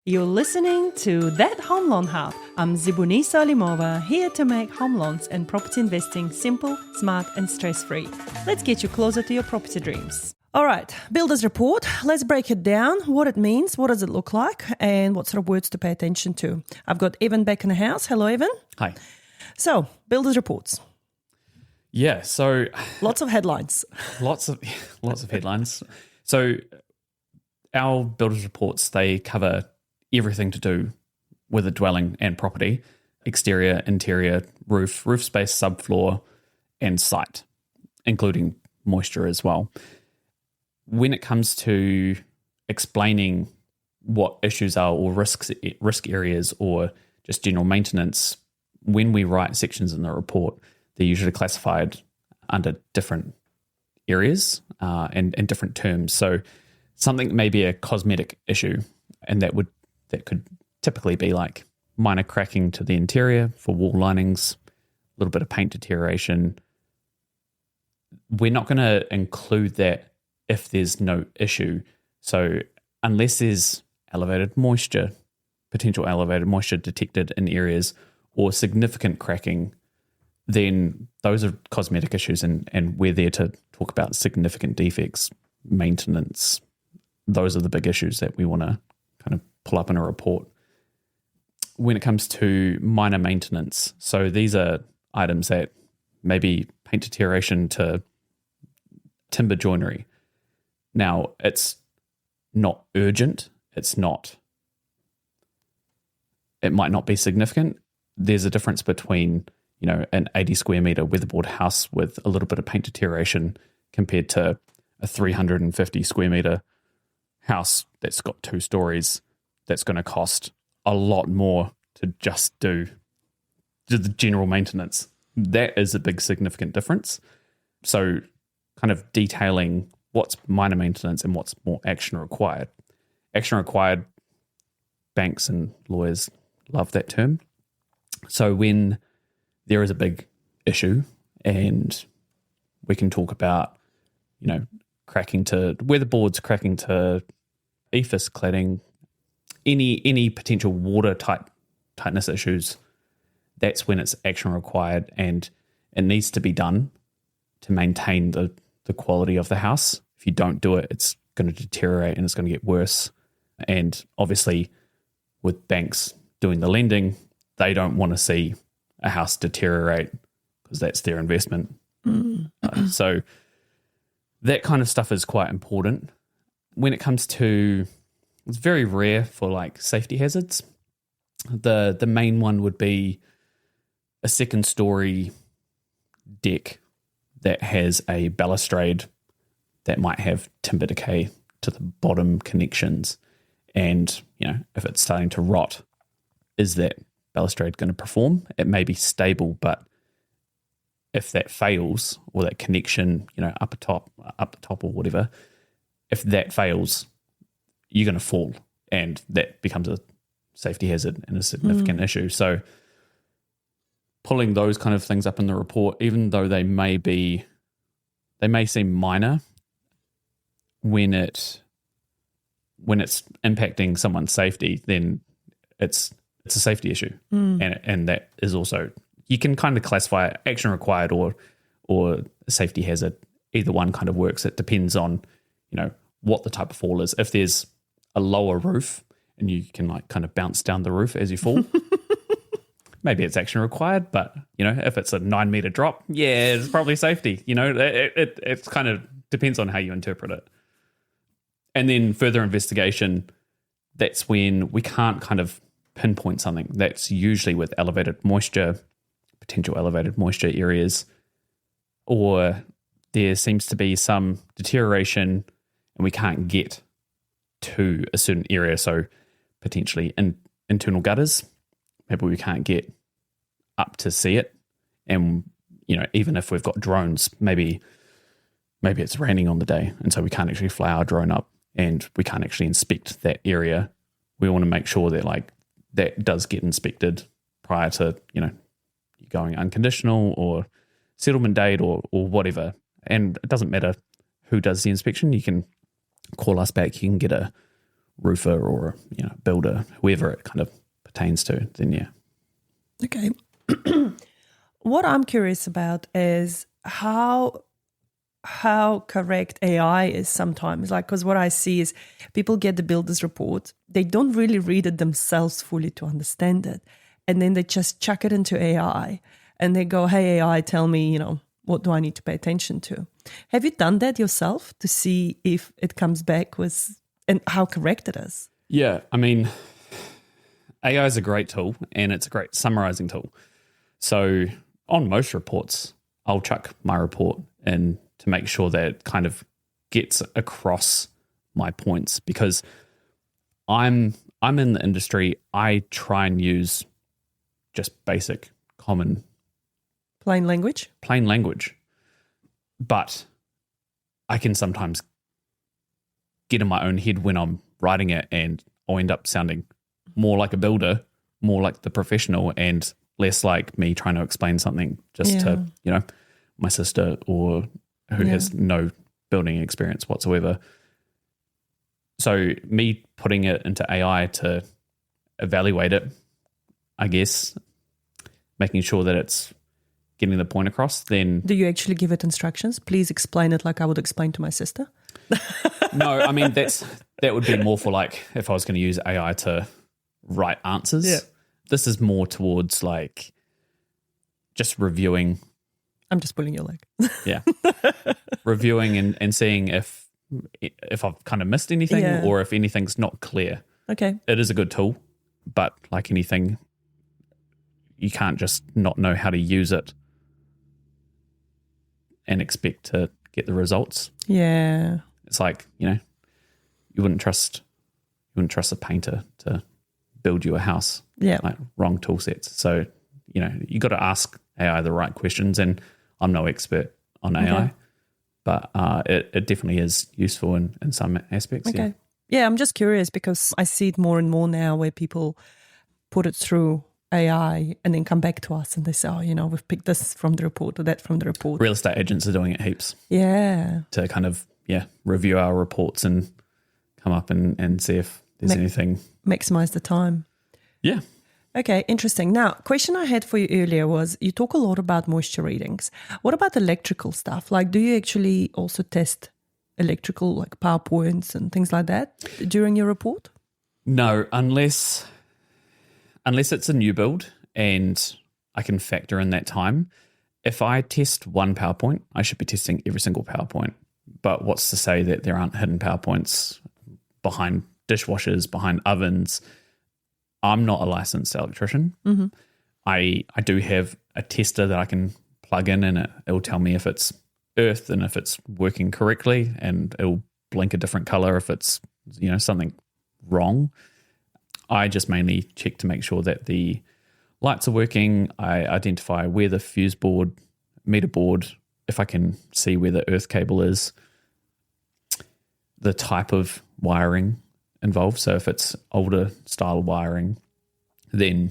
You're listening to That Home Loan Hub. I'm Zibuni Salimova, here to make home loans and property investing simple, smart and stress-free. Let's get you closer to your property dreams. All right, Builder's Report. Let's break it down, what it means, what does it look like, and what sort of words to pay attention to. I've got Evan back in the house. Hello, Evan. Hi. So, Builder's Reports. Yeah, so Lots of headlines. lots of headlines. So our builders reports, they cover everything to do with a dwelling and property: exterior, interior, roof space, subfloor, and site, including moisture as well. When it comes to explaining what issues are or risk areas or just general maintenance, when we write sections in the report, they're usually classified under different areas and different terms. So something may be a cosmetic issue, and that could typically be like minor cracking to the interior for wall linings, a little bit of paint deterioration. We're not going to include that if there's no issue. So unless there's potential elevated moisture detected in areas or significant cracking, then those are cosmetic issues, and we're there to talk about significant defects, maintenance. Those are the big issues that we want to kind of pull up in a report. When it comes to minor maintenance, so these are items that maybe paint deterioration to timber joinery. Now, it's not urgent. It might not be significant. There's a difference between, an 80 square meter weatherboard house with a little bit of paint deterioration compared to a 350 square meter house that's got 2 stories that's going to cost a lot more to just do the general maintenance. That is a big significant difference. So kind of detailing what's minor maintenance and what's more action required. Action required, banks and lawyers love that term. So when there is a big issue and we can talk about, cracking to weatherboards, cracking to ephes cladding, any potential water tightness issues, that's when it's action required, and it needs to be done to maintain the quality of the house. If you don't do it, it's going to deteriorate and it's going to get worse. And obviously with banks doing the lending, they don't want to see a house deteriorate because that's their investment. So that kind of stuff is quite important. When it comes to, it's very rare for like safety hazards. The main one would be a 2nd story deck that has a balustrade that might have timber decay to the bottom connections. And, if it's starting to rot, is that balustrade going to perform? It may be stable, but if that fails, or that connection, up the top or whatever, if that fails, you're going to fall, and that becomes a safety hazard and a significant issue. So pulling those kind of things up in the report, even though they may seem minor, when it's impacting someone's safety, then it's a safety issue. And that is also, you can kind of classify action required or a safety hazard. Either one kind of works. It depends on, what the type of fall is. If there's a lower roof and you can like kind of bounce down the roof as you fall, maybe it's action required. But, if it's a 9 meter drop, yeah, it's probably safety. It kind of depends on how you interpret it. And then further investigation, that's when we can't kind of pinpoint something. That's usually with potential elevated moisture areas, or there seems to be some deterioration and we can't get to a certain area. So potentially internal gutters, maybe we can't get up to see it. And, even if we've got drones, maybe it's raining on the day, and so we can't actually fly our drone up and we can't actually inspect that area. We want to make sure that that does get inspected prior to, you going unconditional or settlement date or whatever. And it doesn't matter who does the inspection. You can call us back. You can get a roofer or builder, whoever it kind of pertains to, then yeah. Okay. What I'm curious about is how correct AI is sometimes. Like, because what I see is people get the builder's report, they don't really read it themselves fully to understand it, and then they just chuck it into AI, and they go, "Hey AI, tell me, what do I need to pay attention to?" Have you done that yourself to see if it comes back with and how correct it is? Yeah, I mean, AI is a great tool and it's a great summarizing tool. So on most reports, I'll chuck my report in to make sure that it kind of gets across my points, because I'm in the industry. I try and use just basic, common, plain language, but I can sometimes get in my own head when I'm writing it, and I'll end up sounding more like a builder, more like the professional, and less like me trying to explain something just to my sister or who has no building experience whatsoever. So me putting it into AI to evaluate it, I guess, making sure that it's getting the point across, then... Do you actually give it instructions? Please explain it like I would explain to my sister. No, I mean, that would be more for like if I was going to use AI to write answers. Yeah. This is more towards like just reviewing. I'm just pulling your leg. Yeah. Reviewing and seeing if I've kind of missed anything or if anything's not clear. Okay. It is a good tool, but like anything, you can't just not know how to use it and expect to get the results. Yeah. It's like, you wouldn't trust a painter to build you a house. Yeah. Like wrong tool sets. So, you got to ask AI the right questions, and I'm no expert on AI, but it definitely is useful in some aspects. Okay. Yeah, I'm just curious because I see it more and more now where people put it through AI and then come back to us and they say, we've picked this from the report or that from the report. Real estate agents are doing it heaps. Yeah. To kind of, review our reports and come up and see if there's anything. Maximize the time. Yeah. Okay, interesting. Now, question I had for you earlier was you talk a lot about moisture readings. What about electrical stuff? Like, do you actually also test electrical, like power points and things like that during your report? No, unless it's a new build and I can factor in that time. If I test one PowerPoint, I should be testing every single PowerPoint. But what's to say that there aren't hidden PowerPoints behind dishwashers, behind ovens? I'm not a licensed electrician. Mm-hmm. I do have a tester that I can plug in, and it'll tell me if it's earth and if it's working correctly, and it'll blink a different color if it's something wrong. I just mainly check to make sure that the lights are working. I identify where the fuse board, meter board, if I can see where the earth cable is, the type of wiring involved. So if it's older style wiring, then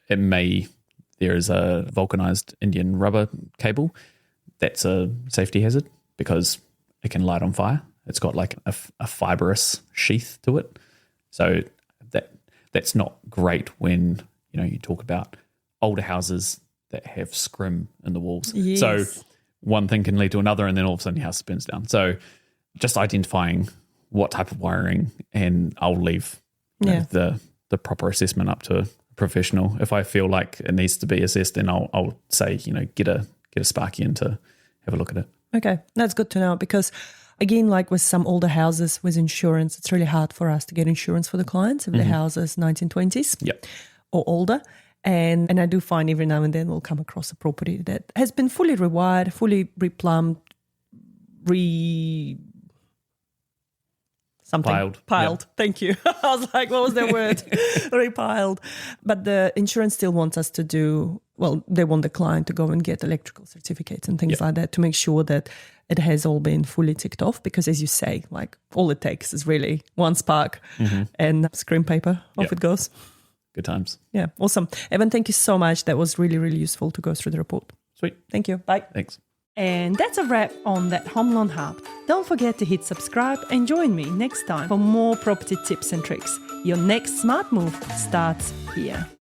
there is a vulcanized Indian rubber cable. That's a safety hazard because it can light on fire. It's got like a fibrous sheath to it. So that's not great when you talk about older houses that have scrim in the walls. Yes. So one thing can lead to another, and then all of a sudden your house burns down. So just identifying what type of wiring, and I'll leave the proper assessment up to a professional. If I feel like it needs to be assessed, then I'll say, get a Sparky in to have a look at it. Okay, that's good to know because, again, like with some older houses with insurance, it's really hard for us to get insurance for the clients if the house is 1920s or older. And I do find every now and then we'll come across a property that has been fully rewired, fully replumbed, Piled. Yep. Thank you. I was like, what was that word? Repiled. But the insurance still wants us to do, they want the client to go and get electrical certificates and things like that to make sure that it has all been fully ticked off. Because as you say, like all it takes is really one spark and screen paper. Off it goes. Good times. Yeah, awesome. Evan, thank you so much. That was really, really useful to go through the report. Sweet. Thank you. Bye. Thanks. And that's a wrap on That Home Loan Hub. Don't forget to hit subscribe and join me next time for more property tips and tricks. Your next smart move starts here.